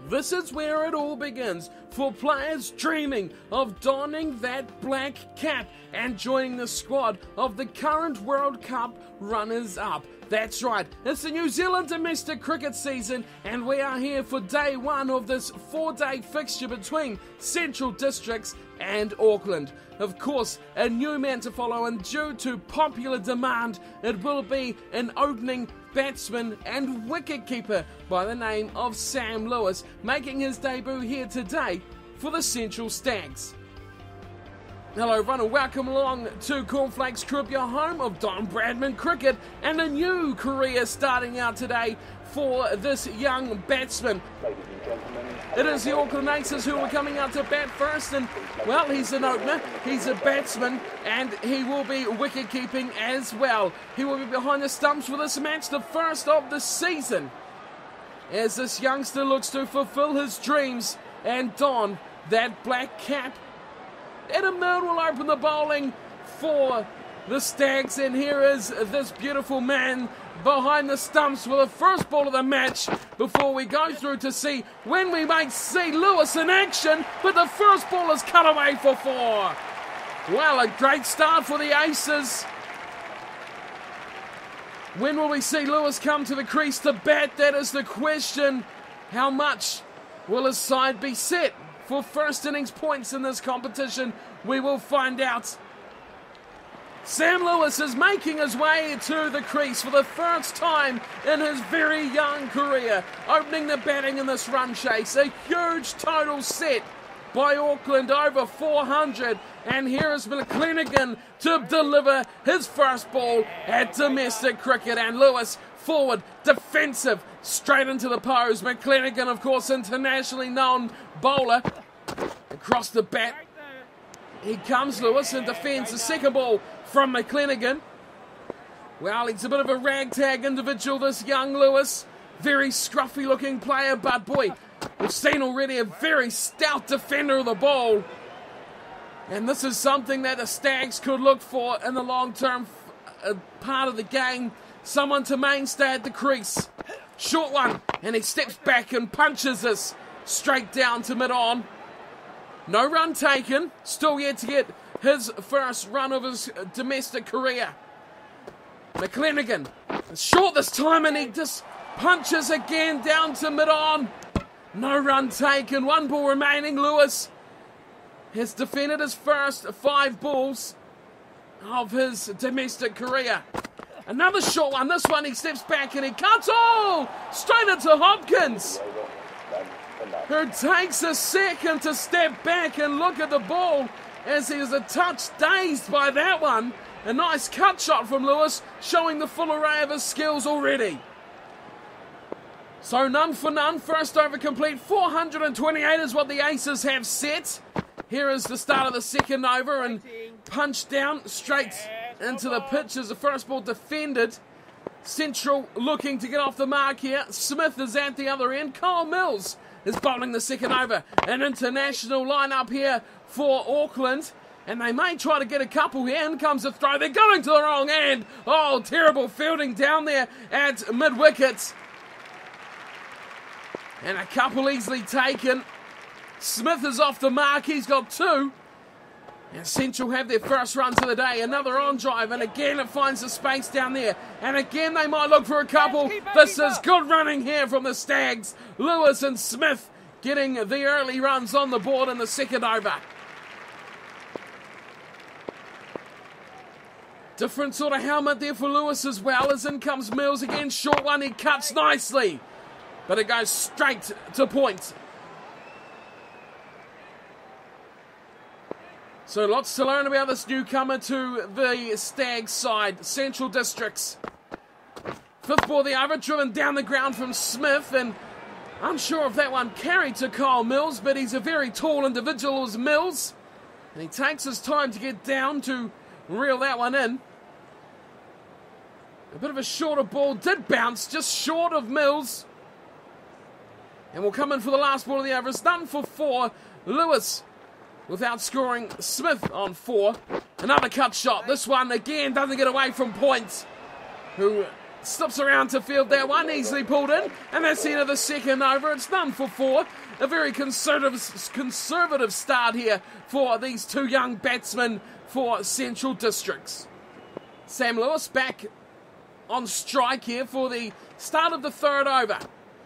This is where it all begins for players dreaming of donning that black cap and joining the squad of the current World Cup runners-up. That's right, it's the New Zealand domestic cricket season and we are here for day one of this 4-day fixture between Central Districts and Auckland. Of course, a new man to follow, and due to popular demand, it will be an opening batsman and wicketkeeper by the name of Sam Lewis, making his debut here today for the Central Stags. Hello everyone and welcome along to Cornflakes Crib, your home of Don Bradman cricket, and a new career starting out today for this young batsman. Ladies and gentlemen, it is the Auckland Aces who are coming out to bat first, and well, he's an opener, he's a batsman, and he will be wicket keeping as well. He will be behind the stumps for this match, the first of the season, as this youngster looks to fulfill his dreams and don that black cap. Adam Milne will open the bowling for the Stags, and here is this beautiful man behind the stumps for the first ball of the match before we go through to see when we might see Lewis in action, but the first ball is cut away for 4. Well, a great start for the Aces. When will we see Lewis come to the crease to bat? That is the question. How much will his side be set for first innings points in this competition? We will find out. Sam Lewis is making his way to the crease for the first time in his very young career, opening the batting in this run chase. A huge total set by Auckland, over 400, and here is McClenaghan to deliver his first ball at domestic cricket, and Lewis forward, defensive, straight into the pose. McClenaghan, of course, internationally known bowler. Across the bat, he comes, Lewis, and defends the second ball from McClenaghan. Well, he's a bit of a ragtag individual, this young Lewis. Very scruffy looking player, but boy, we've seen already a very stout defender of the ball. And this is something that the Stags could look for in the long-term part of the game. Someone to mainstay at the crease. Short one, and he steps back and punches this straight down to mid-on. No run taken, still yet to get his first run of his domestic career. McClenaghan, short this time, and he just punches again down to mid-on. No run taken, 1 ball remaining. Lewis has defended his first 5 balls of his domestic career. Another short one, this one he steps back and he cuts, straight into Hopkins, who takes a second to step back and look at the ball as he is a touch dazed by that one. A nice cut shot from Lewis, showing the full array of his skills already. So none for none, first over complete. 428 is what the Aces have set. Here is the start of the second over, and punched down straight into the pitch as the first ball defended. Central looking to get off the mark here. Smith is at the other end. Kyle Mills is bowling the second over. An international lineup here for Auckland, and they may try to get a couple here. In comes the throw. They're going to the wrong end. Terrible fielding down there at mid-wicket. And a couple easily taken. Smith is off the mark. He's got 2. And Central have their first runs of the day. Another on drive, and again it finds the space down there. And again they might look for a couple. This is good running here from the Stags. Lewis and Smith getting the early runs on the board in the second over. Different sort of helmet there for Lewis as well, as in comes Mills again. Short one, he cuts nicely, but it goes straight to point. So lots to learn about this newcomer to the Stags side, Central Districts. 5th ball of the over, driven down the ground from Smith, and unsure if that one carried to Kyle Mills, but he's a very tall individual as Mills, and he takes his time to get down to reel that one in. A bit of a shorter ball, did bounce just short of Mills, and will come in for the last ball of the over. It's done for 4. Lewis without scoring, Smith on 4. Another cut shot. This one again doesn't get away from Point, who slips around to field that one, easily pulled in, and that's the end of the second over. It's none for 4. A very conservative start here for these two young batsmen for Central Districts. Sam Lewis back on strike here for the start of the third over.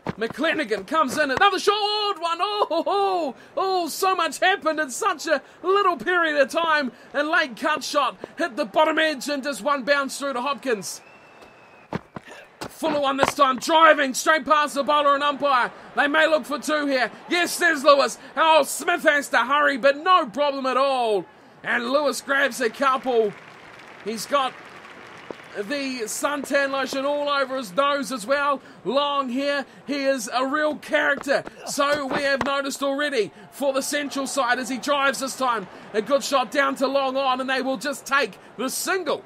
McClenaghan comes in, another short one. Oh, so much happened in such a little period of time. And late cut shot hit the bottom edge and just one bounce through to Hopkins. Fuller one this time, driving straight past the bowler and umpire. They may look for 2 here. Yes, there's Lewis. Oh, Smith has to hurry, but no problem at all. And Lewis grabs a couple. He's got the suntan lotion all over his nose as well. Long hair. He is a real character. So we have noticed already for the Central side as he drives this time. A good shot down to long on, and they will just take the single.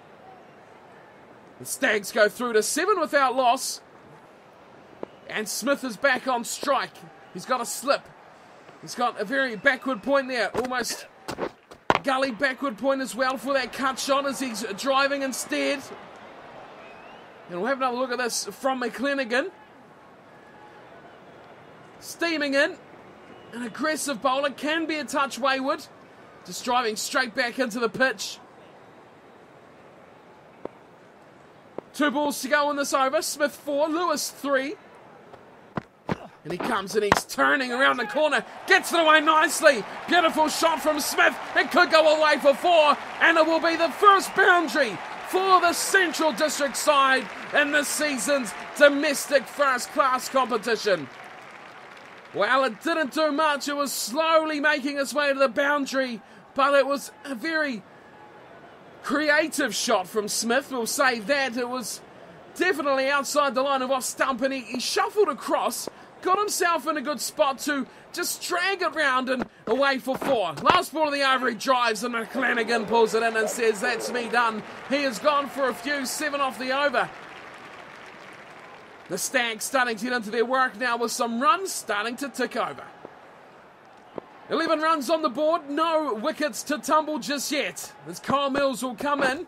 The Stags go through to 7 without loss. And Smith is back on strike. He's got a slip. He's got a very backward point there. Almost gully backward point as well for that cut shot as he's driving instead. And we'll have another look at this from McClenaghan. Steaming in. An aggressive bowler. Can be a touch wayward. Just driving straight back into the pitch. 2 balls to go in this over. Smith 4, Lewis 3. And he comes and he's turning around the corner. Gets it away nicely. Beautiful shot from Smith. It could go away for 4. And it will be the first boundary for the Central District side in this season's domestic first-class competition. Well, it didn't do much. It was slowly making its way to the boundary, but it was a very creative shot from Smith. We'll say that. It was definitely outside the line of off stump, and he shuffled across, got himself in a good spot to just drag it round and away for 4. Last ball of the over, he drives, and McClenaghan pulls it in and says, that's me done. He has gone for a few, 7 off the over. The Stags starting to get into their work now with some runs starting to tick over. 11 runs on the board, no wickets to tumble just yet. As Kyle Mills will come in,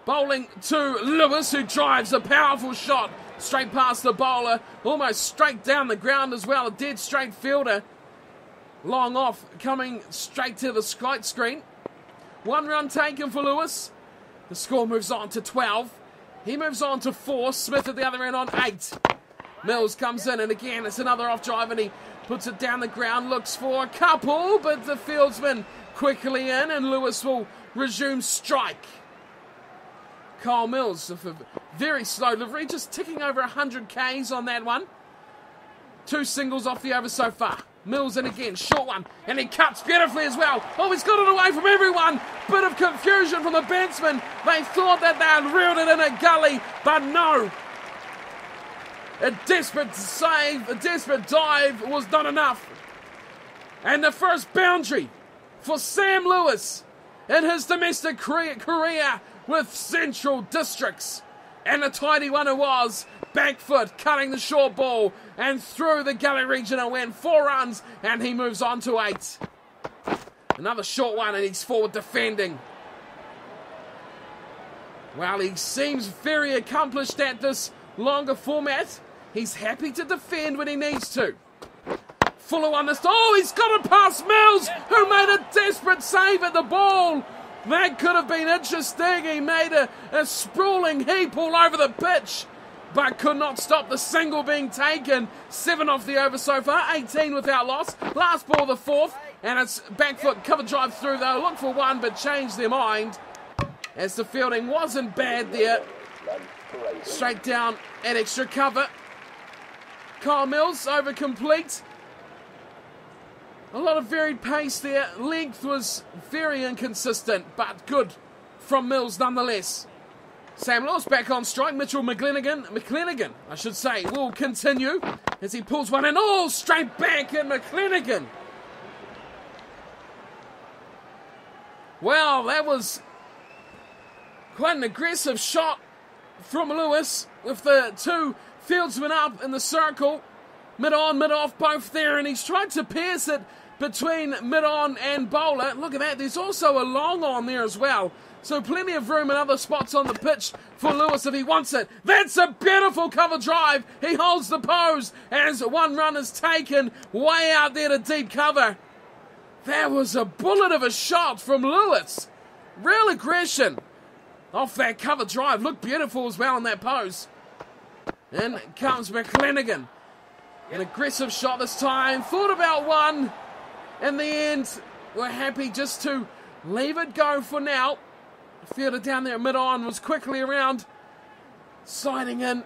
bowling to Lewis, who drives a powerful shot straight past the bowler, almost straight down the ground as well, a dead straight fielder. Long off, coming straight to the strike screen. 1 run taken for Lewis. The score moves on to 12. He moves on to 4. Smith at the other end on 8. Mills comes in, and again it's another off drive, and he puts it down the ground, looks for a couple, but the fieldsman quickly in, and Lewis will resume strike. Kyle Mills, with a very slow delivery, just ticking over 100 Ks on that one. 2 singles off the over so far. Mills in again, short one, and he cuts beautifully as well. Oh, he's got it away from everyone. Bit of confusion from the batsmen. They thought that they had reeled it in a gully, but no. A desperate save, a desperate dive was not enough. And the first boundary for Sam Lewis in his domestic career with Central Districts. And a tidy one it was. Back foot, cutting the short ball, and through the gully region it went. 4 runs, and he moves on to 8. Another short one, and he's forward defending. Well, he seems very accomplished at this longer format. He's happy to defend when he needs to. Fuller one this time. Oh, he's got it past Mills, who made a desperate save at the ball. That could have been interesting. He made a sprawling heap all over the pitch, but could not stop the single being taken. 7 off the over so far, 18 without loss. Last ball of the 4th, and it's back foot cover drive through though. Look for 1, but changed their mind as the fielding wasn't bad there. Straight down at extra cover. Kyle Mills over complete. A lot of varied pace there. Length was very inconsistent, but good from Mills nonetheless. Sam Lewis back on strike. McClenaghan, I should say, will continue as he pulls one in. Oh, straight back in McClenaghan. Well, that was quite an aggressive shot from Lewis with the 2 fieldsmen up in the circle. Mid-on, mid-off, both there, and he's tried to pierce it between mid-on and bowler. Look at that, there's also a long on there as well. So plenty of room in other spots on the pitch for Lewis if he wants it. That's a beautiful cover drive. He holds the pose as one run is taken way out there to deep cover. That was a bullet of a shot from Lewis. Real aggression off that cover drive. Looked beautiful as well in that pose. In comes McClenaghan. An aggressive shot this time. Thought about one. In the end, we're happy just to leave it go for now. Fielder down there mid-on was quickly around. Sliding in.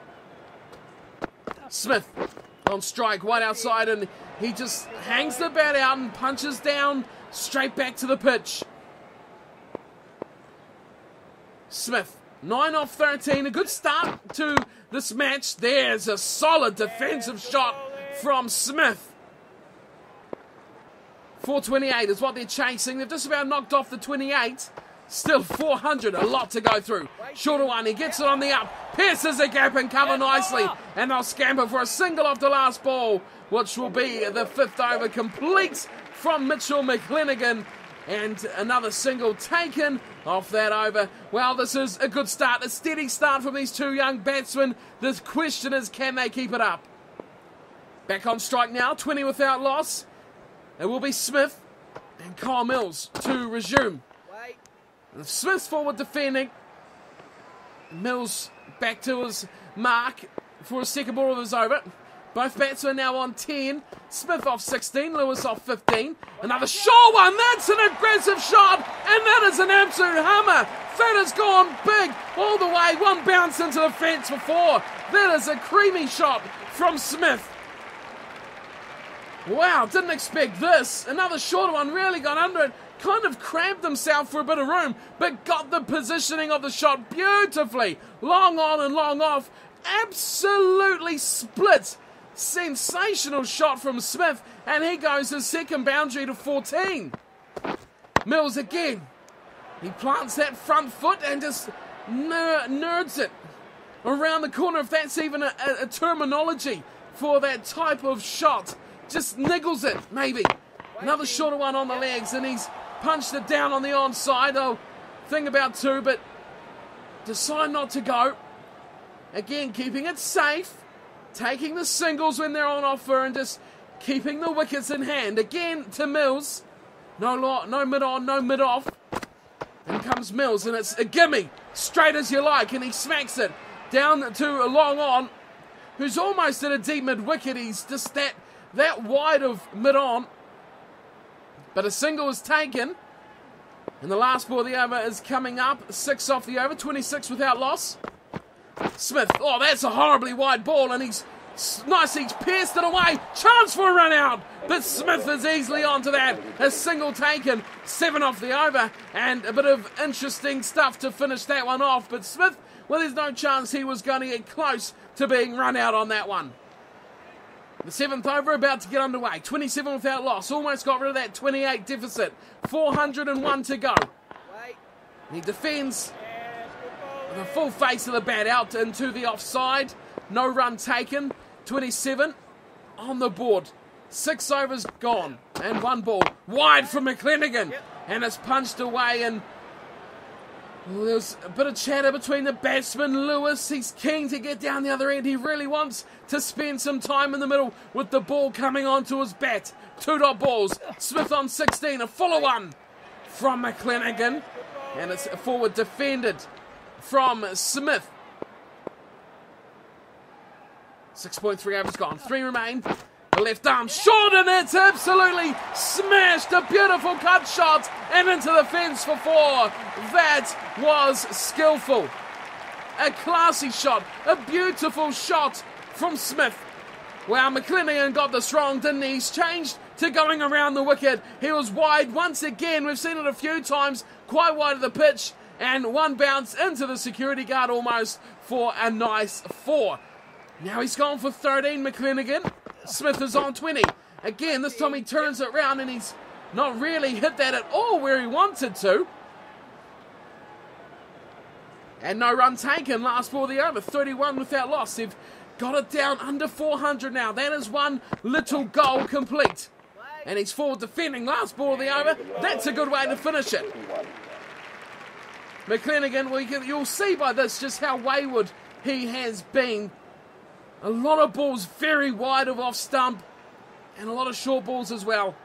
Smith on strike, wide outside, and he just hangs the bat out and punches down straight back to the pitch. Smith, 9 off 13. A good start to this match. There's a solid defensive shot from Smith. 428 is what they're chasing. They've just about knocked off the 28. Still 400, a lot to go through. Shorter one, he gets it on the up, pierces the gap and cover nicely. And they'll scamper for a single off the last ball, which will be the 5th over complete from Mitchell McClenaghan. And another single taken off that over. Well, this is a good start, a steady start from these two young batsmen. The question is, can they keep it up? Back on strike now, 20 without loss. It will be Smith and Kyle Mills to resume. Smith's forward defending. Mills back to his mark for a second ball of his over. Both batsmen now on 10. Smith off 16, Lewis off 15. Another short one, that's an aggressive shot, and that is an absolute hammer. That has gone big all the way, one bounce into the fence for 4. That is a creamy shot from Smith. Wow, didn't expect this. Another shorter one, really got under it. Kind of cramped himself for a bit of room, but got the positioning of the shot beautifully. Long on and long off. Absolutely split. Sensational shot from Smith, and he goes his second boundary to 14. Mills again. He plants that front foot and just nerds it around the corner, if that's even a terminology for that type of shot. Just niggles it, maybe. Another shorter one on the legs, and he's punched it down on the onside. I'll think about 2, but decide not to go. Again, keeping it safe. Taking the singles when they're on offer and just keeping the wickets in hand. Again to Mills. No mid-on, no mid-off. And comes Mills, and it's a gimme. Straight as you like, and he smacks it down to a long on, who's almost at a deep mid-wicket. He's just that wide of mid-on. But a single is taken. And the last ball of the over is coming up. 6 off the over, 26 without loss. Smith, oh, that's a horribly wide ball, and he's pierced it away. Chance for a run out, but Smith is easily onto that. A single taken, 7 off the over, and a bit of interesting stuff to finish that one off. But Smith, well, there's no chance he was going to get close to being run out on that one. The 7th over about to get underway. 27 without loss. Almost got rid of that 28 deficit. 401 to go. He defends the full face of the bat out into the offside. No run taken. 27 on the board. 6 overs gone. And 1 ball. Wide from McClenaghan. And it's punched away, and there's a bit of chatter between the batsman. Lewis, he's keen to get down the other end. He really wants to spend some time in the middle with the ball coming onto his bat. 2 dot balls. Smith on 16. A fuller one from McClenaghan. And it's forward defended from Smith. 6.3 overs gone. 3 remain. The left arm short, and it's absolutely smashed. A beautiful cut shot and into the fence for 4. That was skillful. A classy shot. A beautiful shot from Smith. Wow, McClenaghan got this wrong, didn't he? He's changed to going around the wicket. He was wide once again. We've seen it a few times. Quite wide of the pitch. And 1 bounce into the security guard almost for a nice 4. Now he's gone for 13, McClenaghan. Smith is on 20. Again, this time he turns it round, and he's not really hit that at all where he wanted to. And no run taken. Last ball of the over. 31 without loss. They've got it down under 400 now. That is 1 little goal complete. And he's forward defending. Last ball of the over. That's a good way to finish it. McClenaghan, you'll see by this just how wayward he has been. A lot of balls very wide of off stump and a lot of short balls as well.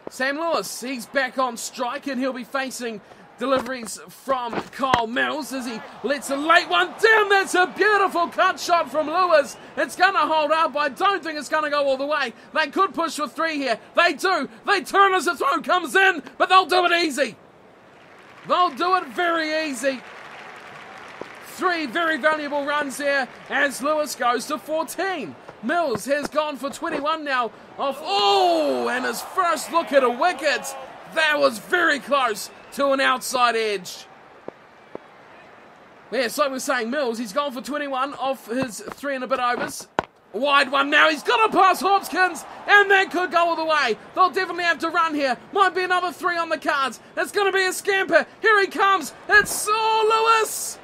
Sam Lewis, he's back on strike and he'll be facing deliveries from Kyle Mills as he lets a late one down. That's a beautiful cut shot from Lewis. It's going to hold up. I don't think it's going to go all the way. They could push for 3 here. They do. They turn as the throw comes in, but they'll do it easy. They'll do it very easy. 3 very valuable runs there as Lewis goes to 14. Mills has gone for 21 now off. Oh, and his first look at a wicket. That was very close to an outside edge. Yes, like we're saying, Mills, he's gone for 21 off his 3 and a bit overs. Wide one now, he's got to pass Hopkins, and that could go all the way. They'll definitely have to run here. Might be another 3 on the cards. It's going to be a scamper. Here he comes. It's Lewis.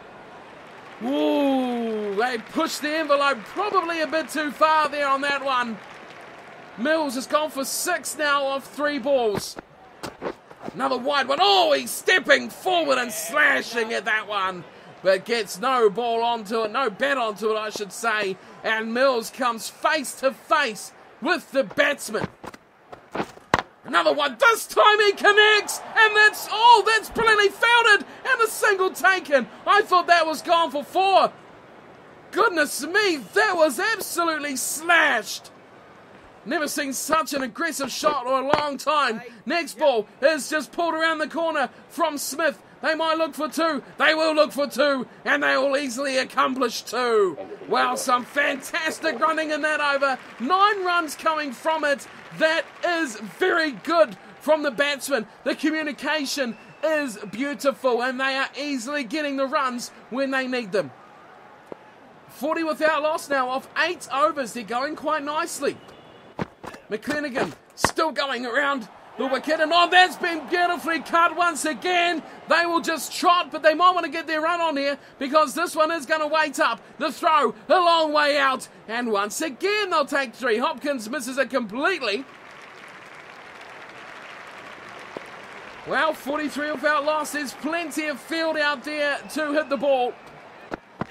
Ooh, they pushed the envelope probably a bit too far there on that one. Mills has gone for 6 now off 3 balls. Another wide one. Oh, he's stepping forward and slashing at that one. But gets no ball onto it, no bat onto it, I should say. And Mills comes face to face with the batsman. Another one. This time he connects. And that's brilliantly fielded. And a single taken. I thought that was gone for 4. Goodness me, that was absolutely slashed. Never seen such an aggressive shot in a long time. Next ball is just pulled around the corner from Smith. They might look for 2. They will look for 2. And they will easily accomplish 2. Well, some fantastic running in that over. 9 runs coming from it. That is very good from the batsman. The communication is beautiful. And they are easily getting the runs when they need them. 40 without loss now off 8 overs. They're going quite nicely. McClenaghan still going around the wicket, and that's been beautifully cut once again. They will just trot, but they might want to get their run on here because this one is going to wait up. The throw a long way out, and once again they'll take 3. Hopkins misses it completely. Well, 43 without loss. There's plenty of field out there to hit the ball.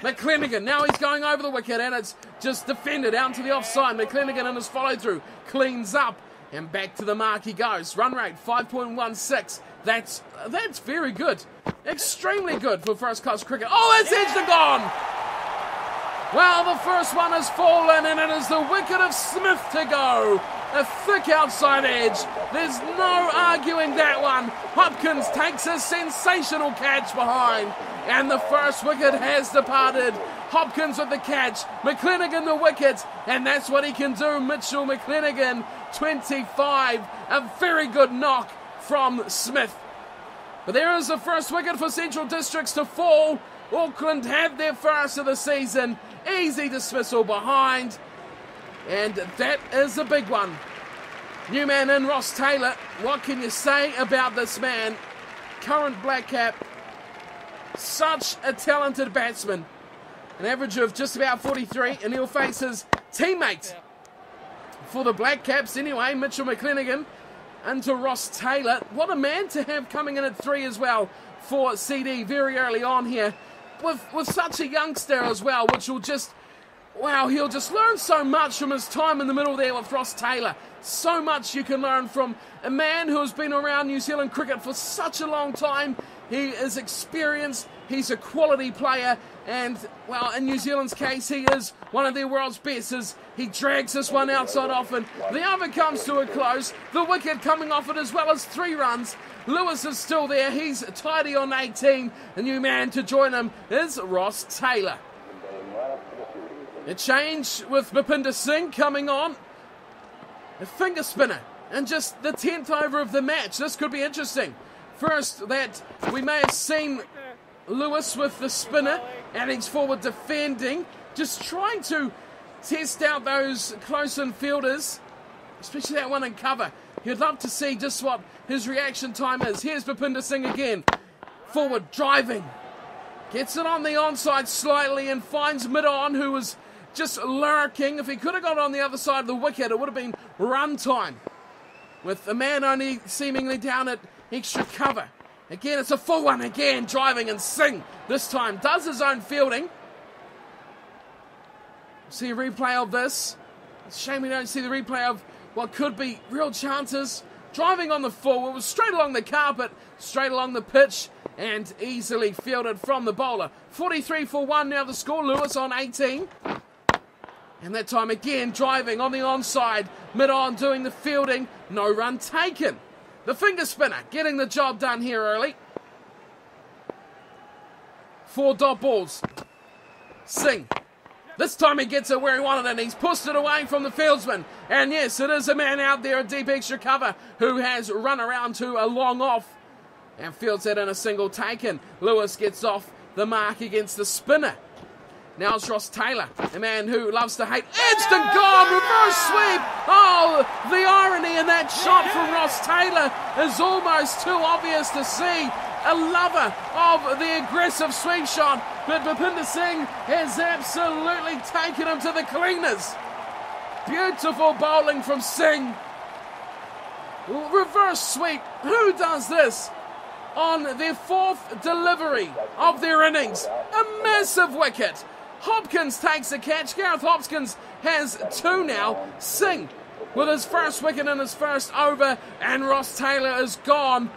McClenaghan, now he's going over the wicket, and it's just defended out to the offside. McClenaghan in his follow-through cleans up, and back to the mark he goes. Run rate 5.16. That's very good. Extremely good for first-class cricket. Oh, it's edged and gone! Well, the first one has fallen, and it is the wicket of Smith to go. A thick outside edge. There's no arguing that one. Hopkins takes a sensational catch behind. And the first wicket has departed. Hopkins with the catch. McClenaghan the wicket. And that's what he can do. Mitchell McClenaghan, 25. A very good knock from Smith. But there is the first wicket for Central Districts to fall. Auckland have their first of the season. Easy dismissal behind. And that is a big one. New man in, Ross Taylor. What can you say about this man? Current black cap. Such a talented batsman. An average of just about 43. And he'll face his teammate for the Black Caps anyway, Mitchell McClenaghan. Into Ross Taylor. What a man to have coming in at 3 as well for CD very early on here. With such a youngster as well, which will just... Wow, he'll just learn so much from his time in the middle there with Ross Taylor. So much you can learn from a man who has been around New Zealand cricket for such a long time. He is experienced, he's a quality player, and, well, in New Zealand's case, he is one of their world's best as he drags this one outside often. The over comes to a close, the wicket coming off it as well as 3 runs. Lewis is still there, he's tidy on 18. The new man to join him is Ross Taylor. A change with Bhupinder Singh coming on. A finger spinner. And just the 10th over of the match. This could be interesting. First, that we may have seen Lewis with the spinner. And he's forward defending. Just trying to test out those close-in fielders. Especially that one in cover. You'd love to see just what his reaction time is. Here's Bhupinder Singh again. Forward, driving. Gets it on the onside slightly and finds mid-on, who was just lurking. If he could have got on the other side of the wicket, it would have been run time. With the man only seemingly down at extra cover. Again, it's a full one again, driving, and Singh this time does his own fielding. See a replay of this. It's a shame we don't see the replay of what could be real chances. Driving on the full, it was straight along the carpet, straight along the pitch, and easily fielded from the bowler. 43 for 1 now the score, Lewis on 18. And that time again, driving on the onside, mid-on doing the fielding, no run taken. The finger spinner getting the job done here early. 4 dot balls. Singh. This time he gets it where he wanted it, and he's pushed it away from the fieldsman. And yes, it is a man out there at deep extra cover who has run around to a long off and fields it in a single taken. Lewis gets off the mark against the spinner. Now it's Ross Taylor, a man who loves to hate. Instant gone, reverse sweep. Oh, the irony in that shot from Ross Taylor is almost too obvious to see. A lover of the aggressive sweep shot, but Bhupinder Singh has absolutely taken him to the cleaners. Beautiful bowling from Singh. Reverse sweep. Who does this on their 4th delivery of their innings? A massive wicket. Hopkins takes a catch. Gareth Hopkins has 2 now. Singh with his first wicket in his first over, and Ross Taylor is gone